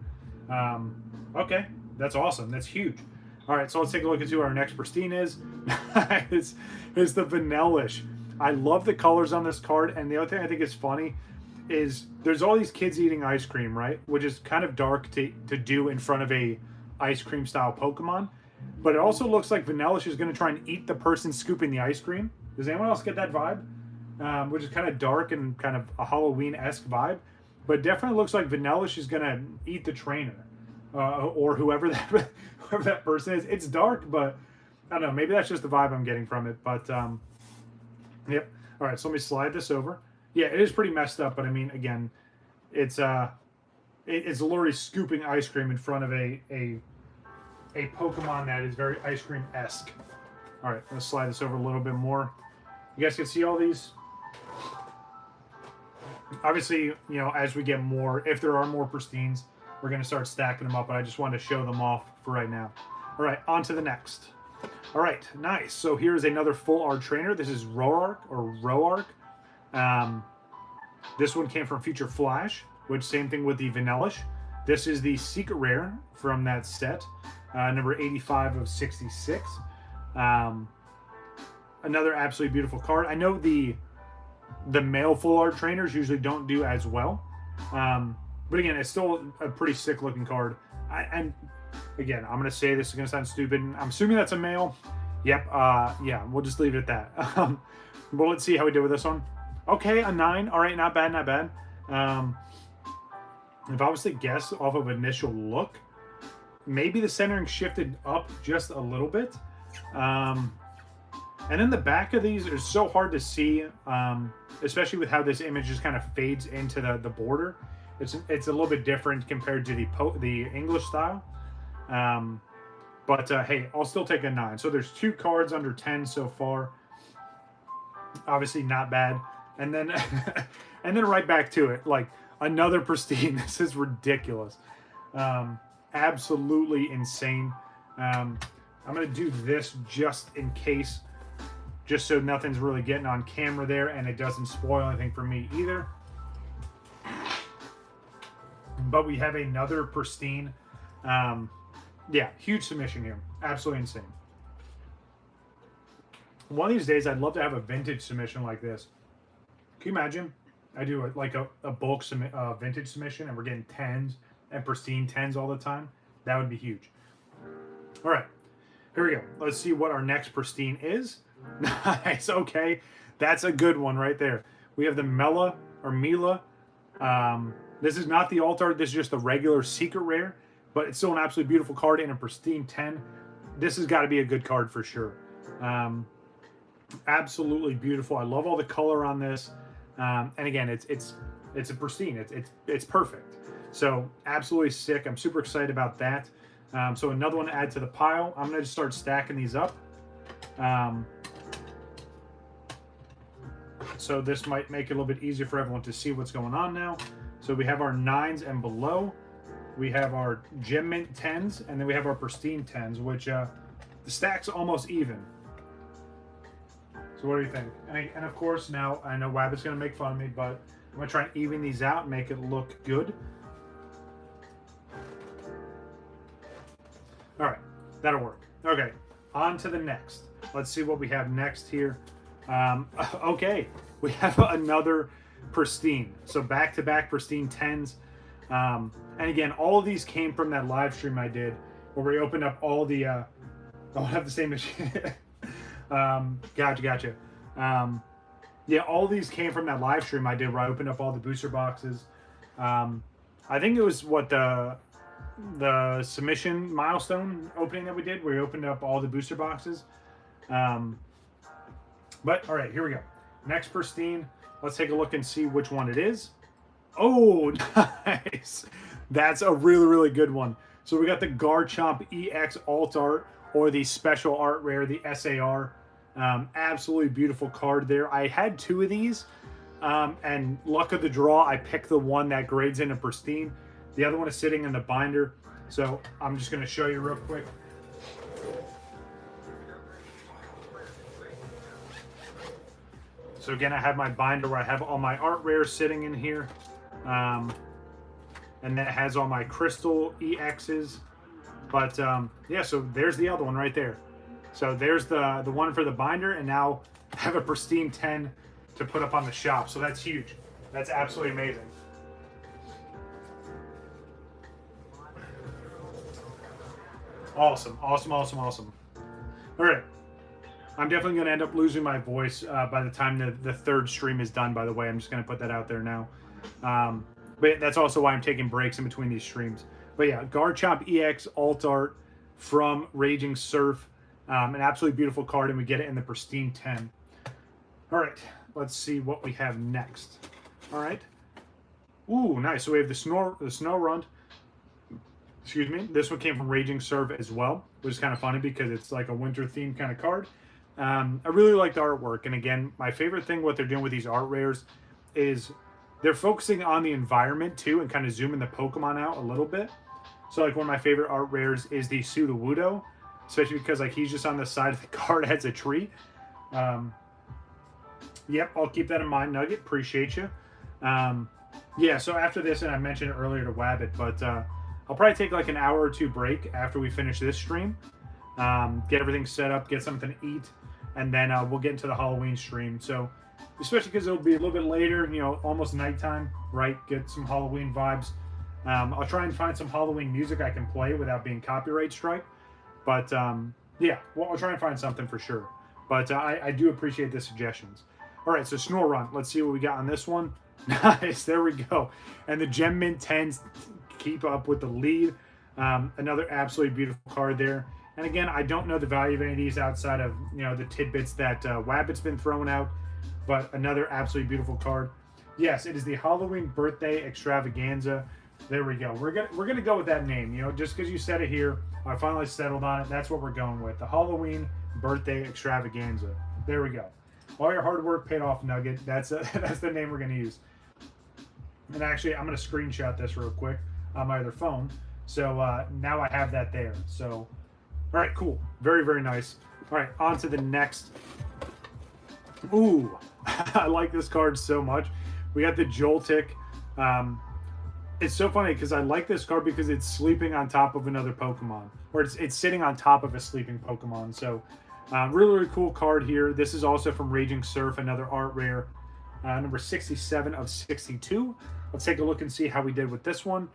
Okay, that's awesome. That's huge. All right, so let's take a look at who our next pristine is. It's the Vanellish. I love the colors on this card, and the other thing I think is funny is there's all these kids eating ice cream, right? Which is kind of dark to do in front of a ice cream style Pokemon. But it also looks like Vanellish is going to try and eat the person scooping the ice cream. Does anyone else get that vibe? Which is kind of dark and kind of a Halloween-esque vibe. But definitely looks like Vanellish is going to eat the trainer. Or whoever that person is. It's dark, but I don't know. Maybe that's just the vibe I'm getting from it. But, yep. All right, so let me slide this over. Yeah, it is pretty messed up, but I mean, again, it's literally scooping ice cream in front of a Pokemon that is very ice cream-esque. All right, let's slide this over a little bit more. You guys can see all these. Obviously, you know, as we get more, if there are more pristines, we're going to start stacking them up, but I just wanted to show them off for right now. All right, on to the next. All right, nice. So here's another full art trainer. This is Roark or Roark. This one came from Future Flash, which same thing with the Vanellish. This is the secret rare from that set, number 85 of 66. Another absolutely beautiful card. I know the male full art trainers usually don't do as well, but again, it's still a pretty sick looking card. And again, I'm gonna say this is gonna sound stupid. I'm assuming that's a male. Yep. Yeah, we'll just leave it at that. But let's see how we did with this one. Okay, a 9. All right, not bad, not bad. If I was to guess off of initial look, maybe the centering shifted up just a little bit. And then the back of these is so hard to see, especially with how this image just kind of fades into the border. It's a little bit different compared to the English style. But hey, I'll still take a 9. So there's 2 cards under 10 so far. Obviously not bad. And then and then right back to it, like another pristine. This is ridiculous. Absolutely insane. I'm gonna do this just in case, just so nothing's really getting on camera there and it doesn't spoil anything for me either. But we have another pristine. Yeah, huge submission here. Absolutely insane. One of these days, I'd love to have a vintage submission like this. Can you imagine? I do a bulk vintage submission, and we're getting 10s and pristine 10s all the time. That would be huge. All right, here we go. Let's see what our next pristine is. Nice. Okay, that's a good one right there. We have the Mela or Mila. This is not the alt art. This is just the regular secret rare, but it's still an absolutely beautiful card in a pristine 10. This has got to be a good card for sure. Absolutely beautiful. I love all the color on this. And again, it's a pristine. It's perfect. So absolutely sick. I'm super excited about that. So another one to add to the pile. I'm gonna just start stacking these up. So this might make it a little bit easier for everyone to see what's going on now. So we have our 9s and below. We have our Gem Mint 10s, and then we have our pristine 10s, which the stack's almost even. So what do you think? And of course, now I know Wabbit's going to make fun of me, but I'm going to try and even these out and make it look good. All right, that'll work. Okay, on to the next. Let's see what we have next here. Okay, we have another pristine. So back-to-back pristine 10s. And again, all of these came from that live stream I did where we opened up all the... I'll have the same machine. Gotcha. Yeah, all these came from that live stream I did where I opened up all the booster boxes. I think it was what the submission milestone opening that we did, where we opened up all the booster boxes. But all right, here we go. Next pristine. Let's take a look and see which one it is. Oh, nice. That's a really, really good one. So we got the Garchomp EX Alt Art, or the Special Art Rare, the SAR. Absolutely beautiful card there. I had 2 of these, and luck of the draw, I picked the one that grades into pristine. The other one is sitting in the binder. So I'm just going to show you real quick. So again, I have my binder where I have all my art rares sitting in here. And that has all my crystal EXs. But yeah, so there's the other one right there. So there's the one for the binder, and now I have a pristine 10 to put up on the shop. So that's huge. That's absolutely amazing. Awesome, awesome, awesome, awesome. All right. I'm definitely going to end up losing my voice by the time the third stream is done, by the way. I'm just going to put that out there now. But that's also why I'm taking breaks in between these streams. But yeah, Garchomp EX Alt Art from Raging Surf. An absolutely beautiful card, and we get it in the pristine 10. All right, let's see what we have next. All right. Ooh, nice. So we have the Snow Run. Excuse me. This one came from Raging Surf as well, which is kind of funny because it's like a winter themed kind of card. I really like the artwork, and again, my favorite thing what they're doing with these art rares is they're focusing on the environment too, and kind of zooming the Pokemon out a little bit. So like one of my favorite art rares is the Sudowoodo, especially because like he's just on the side of the card as a tree. Yep, I'll keep that in mind, Nugget. Appreciate you. Yeah, so after this, and I mentioned it earlier to Wabbit, but I'll probably take like an hour or two break after we finish this stream. Get everything set up, get something to eat, and then we'll get into the Halloween stream. So, especially because it'll be a little bit later, you know, almost nighttime, right? Get some Halloween vibes. I'll try and find some Halloween music I can play without being copyright strike. But yeah, well, I'll try and find something for sure. But I do appreciate the suggestions. All right, so Snorunt. Let's see what we got on this one. Nice, there we go. And the Gem Mint 10s keep up with the lead. Another absolutely beautiful card there. And again, I don't know the value of any of these outside of, you know, the tidbits that Wabbit's been throwing out, but another absolutely beautiful card. Yes, it is the Halloween Birthday Extravaganza. There we go. We're gonna go with that name. You know, just because you said it here, I finally settled on it. That's what we're going with. The Halloween Birthday Extravaganza. There we go. All your hard work paid off, Nugget. That's the name we're gonna use. And actually, I'm gonna screenshot this real quick on my other phone. So now I have that there. So. All right, cool. Very, very nice. All right, on to the next. Ooh, I like this card so much. We got the Joltik. It's so funny because I like this card because it's sleeping on top of another Pokemon. Or it's sitting on top of a sleeping Pokemon. So, really, really cool card here. This is also from Raging Surf, another art rare. Number 67 of 62. Let's take a look and see how we did with this one.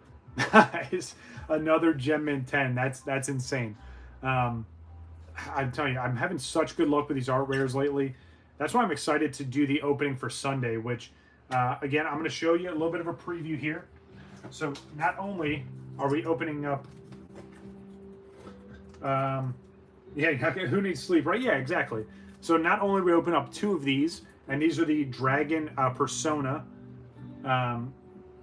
Nice. Another Gem Mint 10. That's insane. I'm telling you, I'm having such good luck with these art rares lately. That's why I'm excited to do the opening for Sunday, which, again, I'm going to show you a little bit of a preview here. So not only are we opening up, yeah, who needs sleep, right? Yeah, exactly. So not only we open up 2 of these, and these are the Dragon Persona,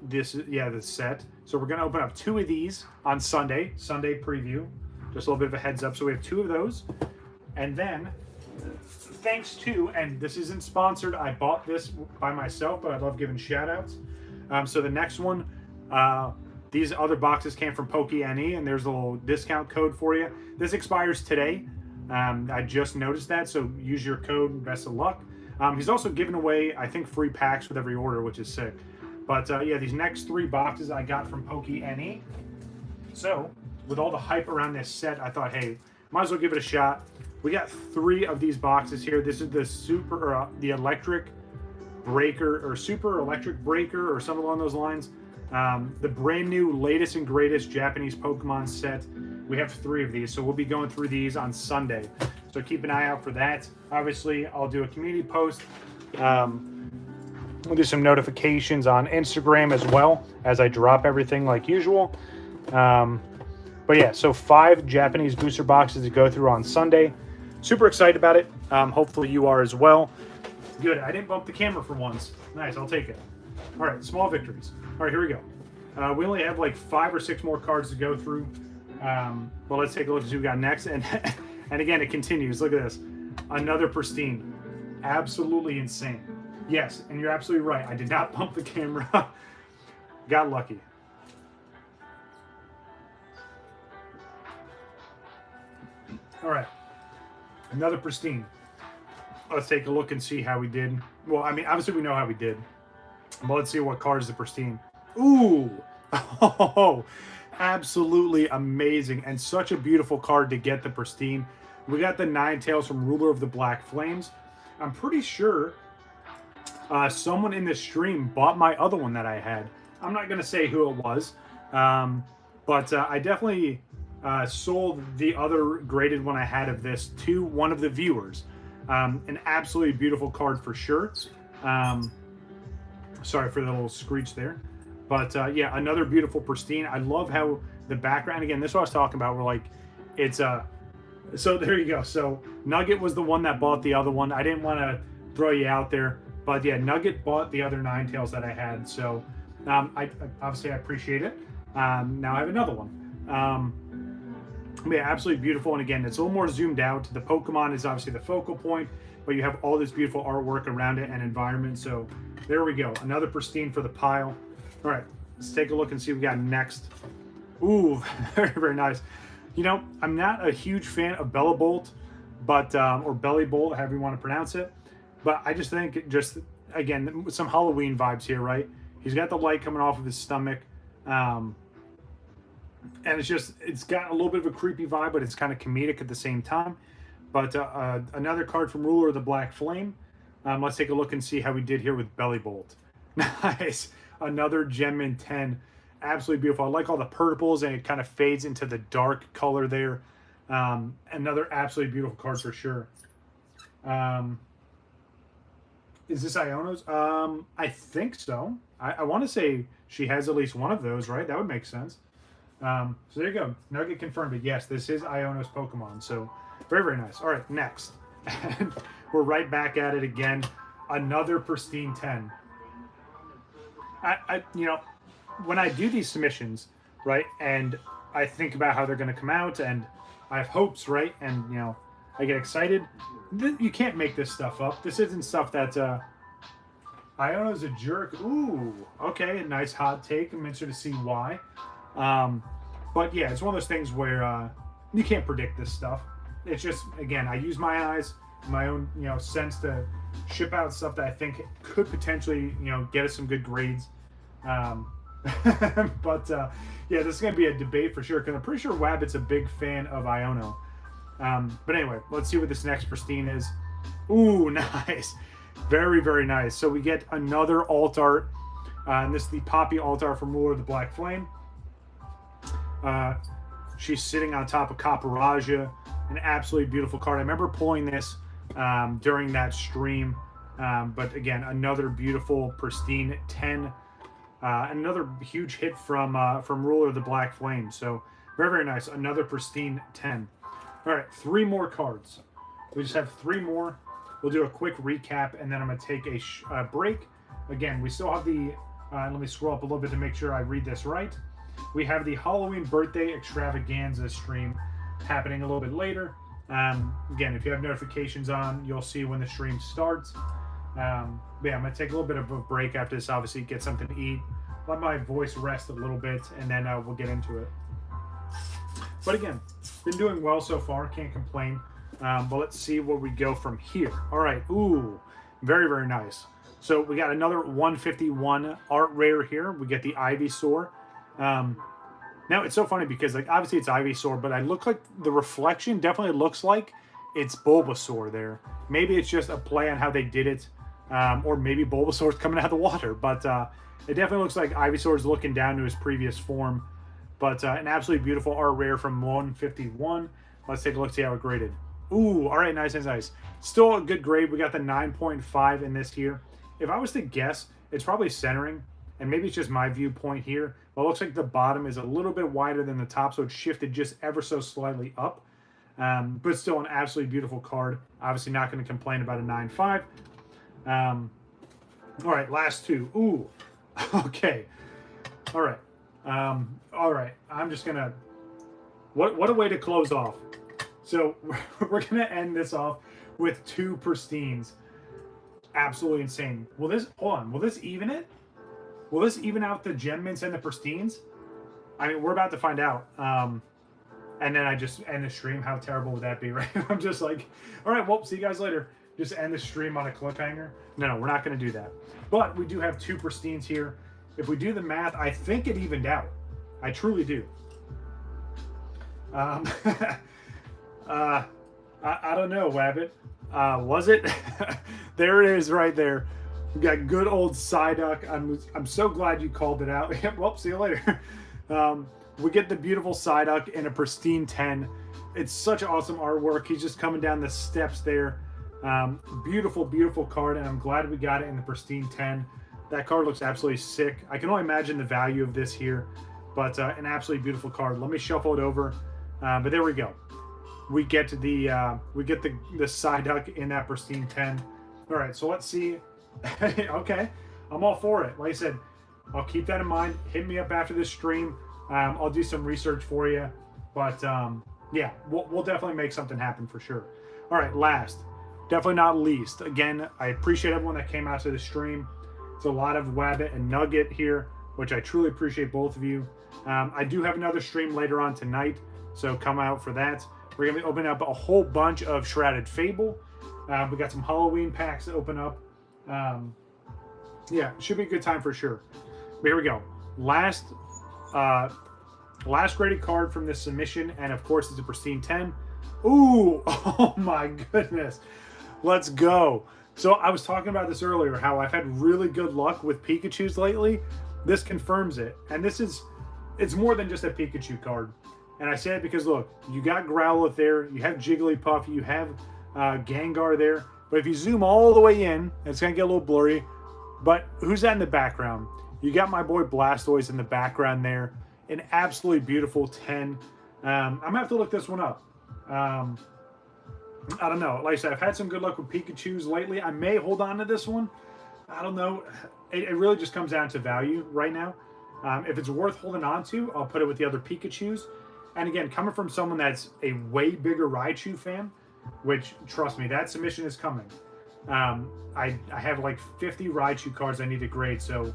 this set. So we're going to open up 2 of these on Sunday preview. Just a little bit of a heads up. So we have 2 of those. And then, thanks to, and this isn't sponsored, I bought this by myself, but I love giving shout outs. So the next one, these other boxes came from PokeNE, and there's a little discount code for you. This expires today. I just noticed that, so use your code. Best of luck. He's also giving away, I think, free packs with every order, which is sick. But yeah, these next 3 boxes I got from PokeNE. So, with all the hype around this set, I thought, hey, might as well give it a shot. We got 3 of these boxes here. This is the the electric breaker, or super electric breaker, or something along those lines. The brand new latest and greatest Japanese Pokemon set. We have 3 of these, so we'll be going through these on Sunday. So keep an eye out for that. Obviously, I'll do a community post. We'll do some notifications on Instagram as well as I drop everything like usual. But yeah, so 5 Japanese booster boxes to go through on Sunday. Super excited about it. Hopefully you are as well. Good. I didn't bump the camera for once. Nice. I'll take it. All right. Small victories. All right. Here we go. We only have like 5 or 6 more cards to go through. Well, let's take a look at what we got next. And and again, it continues. Look at this. Another pristine. Absolutely insane. Yes. And you're absolutely right. I did not bump the camera. Got lucky. All right, another pristine. Let's take a look and see how we did. Well, I mean, obviously we know how we did, but let's see what card is the pristine. Ooh, oh, absolutely amazing, and such a beautiful card to get the pristine. We got the Ninetales from Ruler of the Black Flames. I'm pretty sure someone in the stream bought my other one that I had. I'm not going to say who it was, but I definitely sold the other graded one I had of this to one of the viewers. An absolutely beautiful card for sure. Sorry for the little screech there. But yeah, another beautiful pristine. I love how the background, again, this is what I was talking about. We're like, it's so there you go. So Nugget was the one that bought the other one. I didn't want to throw you out there, but yeah, Nugget bought the other Ninetales that I had. So I obviously I appreciate it. Now I have another one. Yeah, absolutely beautiful. And again, it's a little more zoomed out. The Pokemon is obviously the focal point, but you have all this beautiful artwork around it and environment. So there we go. Another pristine for the pile. All right, let's take a look and see what we got next. Ooh, very, very nice. You know, I'm not a huge fan of Bellabolt, but or Bellybolt, however you want to pronounce it. But I just think, just again, some Halloween vibes here, right? He's got the light coming off of his stomach, and it's got a little bit of a creepy vibe, but it's kind of comedic at the same time. But another card from Ruler of the Black Flame. Let's take a look and see how we did here with Bellybolt. Nice, another Gem in 10. Absolutely beautiful. I like all the purples, and it kind of fades into the dark color there. Another absolutely beautiful card for sure. Is this Iono's? I think so. I want to say she has at least one of those, right? That would make sense. So there you go. Nugget confirmed it. Yes, this is Iono's Pokemon. So very, very nice. All right, next. And we're right back at it again. Another pristine 10. You know, when I do these submissions, right, and I think about how they're going to come out, and I have hopes, right, and, you know, I get excited. You can't make this stuff up. This isn't stuff that, Iono's a jerk. Ooh, okay, a nice hot take. I'm interested to see why. But yeah, it's one of those things where you can't predict this stuff. It's just, again, I use my eyes, my own, you know, sense to ship out stuff that I think could potentially, you know, get us some good grades. But yeah, this is going to be a debate for sure, because I'm pretty sure Wabbit's a big fan of Iono. But anyway, let's see what this next pristine is. Ooh, nice. Very, very nice. So we get another alt art. And this is the Poppy alt art from Ruler of the Black Flame. She's sitting on top of Caparaja. An absolutely beautiful card. I remember pulling this during that stream. But again, another beautiful, pristine 10. Another huge hit from Ruler of the Black Flame. So very, very nice. Another pristine 10. All right, 3 more cards. We just have 3 more. We'll do a quick recap, and then I'm going to take a break. Again, we still have the... let me scroll up a little bit to make sure I read this right. We have the Halloween birthday extravaganza stream happening a little bit later. Again, if you have notifications on, you'll see when the stream starts. But yeah, I'm going to take a little bit of a break after this, obviously, get something to eat, let my voice rest a little bit, and then we'll get into it. But again, been doing well so far, can't complain. But let's see where we go from here. All right, ooh, very, very nice. So we got another 151 art rare here. We get the Ivysaur. Now it's so funny because, like, obviously it's Ivysaur, but I look like the reflection definitely looks like it's Bulbasaur there. Maybe it's just a play on how they did it, or maybe Bulbasaur's coming out of the water. But it definitely looks like Ivysaur's looking down to his previous form. But an absolutely beautiful art rare from 151. Let's take a look, see how it graded. Ooh, all right, nice, nice, nice. Still a good grade. We got the 9.5 in this here. If I was to guess, it's probably centering, and maybe it's just my viewpoint here, but it looks like the bottom is a little bit wider than the top, so it's shifted just ever so slightly up. But still an absolutely beautiful card. Obviously not going to complain about a 9.5. All right, last 2. Ooh, okay. All right. All right, I'm just going to... What a way to close off. So we're going to end this off with 2 pristines. Absolutely insane. Will this... Hold on. Will this even it? Will this even out the gem mints and the pristines? I mean, we're about to find out. And then I just end the stream. How terrible would that be, right? I'm just like, all right, well, see you guys later. Just end the stream on a cliffhanger. No, we're not going to do that. But we do have 2 pristines here. If we do the math, I think it evened out. I truly do. I don't know, Wabbit. Was it? There it is right there. We got good old Psyduck. I'm so glad you called it out. Well, see you later. we get the beautiful Psyduck in a pristine 10. It's such awesome artwork. He's just coming down the steps there. Beautiful, beautiful card, and I'm glad we got it in the pristine 10. That card looks absolutely sick. I can only imagine the value of this here, but an absolutely beautiful card. Let me shuffle it over. But there we go. We get to the Psyduck in that pristine 10. All right, so let's see. Okay, I'm all for it. Like I said, I'll keep that in mind. Hit me up after this stream. I'll do some research for you. But yeah, we'll definitely make something happen for sure. All right, last, definitely not least. Again, I appreciate everyone that came out to the stream. It's a lot of Wabbit and Nugget here, which I truly appreciate both of you. I do have another stream later on tonight, so come out for that. We're going to be opening up a whole bunch of Shrouded Fable. We got some Halloween packs to open up. Yeah, should be a good time for sure. But here we go. Last graded card from this submission, and of course it's a pristine 10. Ooh, oh my goodness. Let's go. So I was talking about this earlier, how I've had really good luck with Pikachus lately. This confirms it. And it's more than just a Pikachu card. And I say it because, look, you got Growlithe there, you have Jigglypuff, you have Gengar there. But if you zoom all the way in, it's going to get a little blurry. But who's that in the background? You got my boy Blastoise in the background there. An absolutely beautiful 10. I'm going to have to look this one up. I don't know. Like I said, I've had some good luck with Pikachus lately. I may hold on to this one. I don't know. It really just comes down to value right now. If it's worth holding on to, I'll put it with the other Pikachus. And again, coming from someone that's a way bigger Raichu fan, which, trust me, that submission is coming. I have like 50 Raichu cards I need to grade, so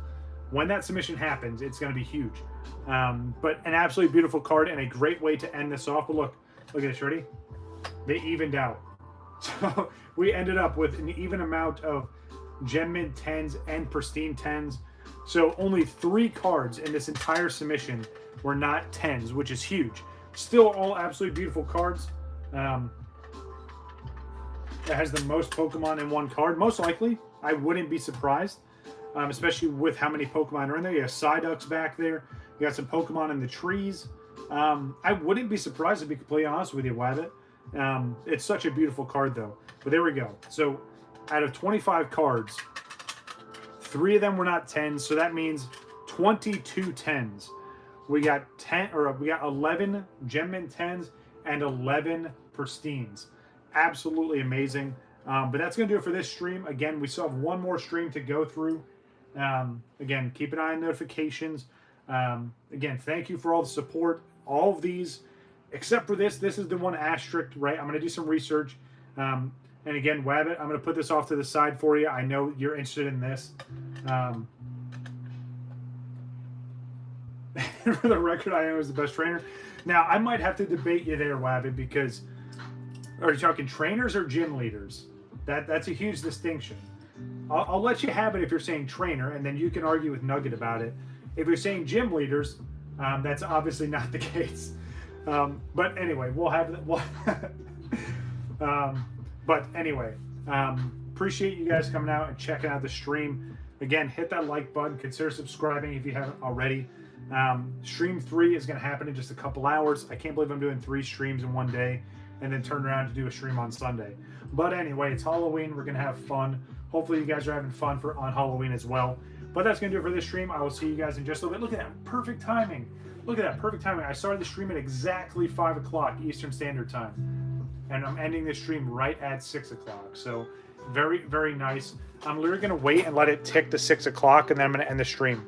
when that submission happens, it's going to be huge. But an absolutely beautiful card and a great way to end this off. But look at this, ready? They evened out. So we ended up with an even amount of Gem Mint 10s and pristine 10s. So only 3 cards in this entire submission were not 10s, which is huge. Still all absolutely beautiful cards. It has the most Pokemon in one card. Most likely, I wouldn't be surprised, especially with how many Pokemon are in there. You have Psyducks back there. You got some Pokemon in the trees. I wouldn't be surprised, to be completely honest with you, Wabbit. It's such a beautiful card, though. But there we go. So out of 25 cards, 3 of them were not 10s, so that means 22 10s. We got 11 Gem Mint 10s and 11 pristines. Absolutely amazing. But that's going to do it for this stream. Again, we still have one more stream to go through. Again, keep an eye on notifications. Again, thank you for all the support. All of these, except for this is the one asterisk, right? I'm going to do some research. And again, Wabbit, I'm going to put this off to the side for you. I know you're interested in this. For the record, I am the best trainer. Now, I might have to debate you there, Wabbit, because are you talking trainers or gym leaders? That's a huge distinction. I'll let you have it if you're saying trainer, and then you can argue with Nugget about it. If you're saying gym leaders, that's obviously not the case. But anyway, we'll have that. But anyway, appreciate you guys coming out and checking out the stream. Again, hit that like button. Consider subscribing if you haven't already. Stream 3 is going to happen in just a couple hours. I can't believe I'm doing 3 streams in one day and then turn around to do a stream on Sunday. But anyway, it's Halloween. We're going to have fun. Hopefully you guys are having fun on Halloween as well. But that's going to do it for this stream. I will see you guys in just a little bit. Look at that. Perfect timing. Look at that. Perfect timing. I started the stream at exactly 5 o'clock Eastern Standard Time. And I'm ending this stream right at 6 o'clock. So very, very nice. I'm literally going to wait and let it tick to 6 o'clock, and then I'm going to end the stream.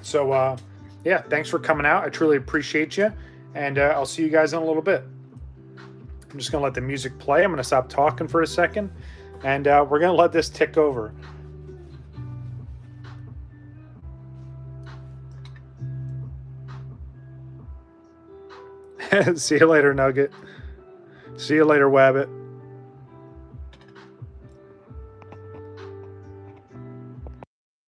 So, yeah, thanks for coming out. I truly appreciate you. And I'll see you guys in a little bit. I'm just going to let the music play. I'm going to stop talking for a second. And we're going to let this tick over. See you later, Nugget. See you later, Wabbit.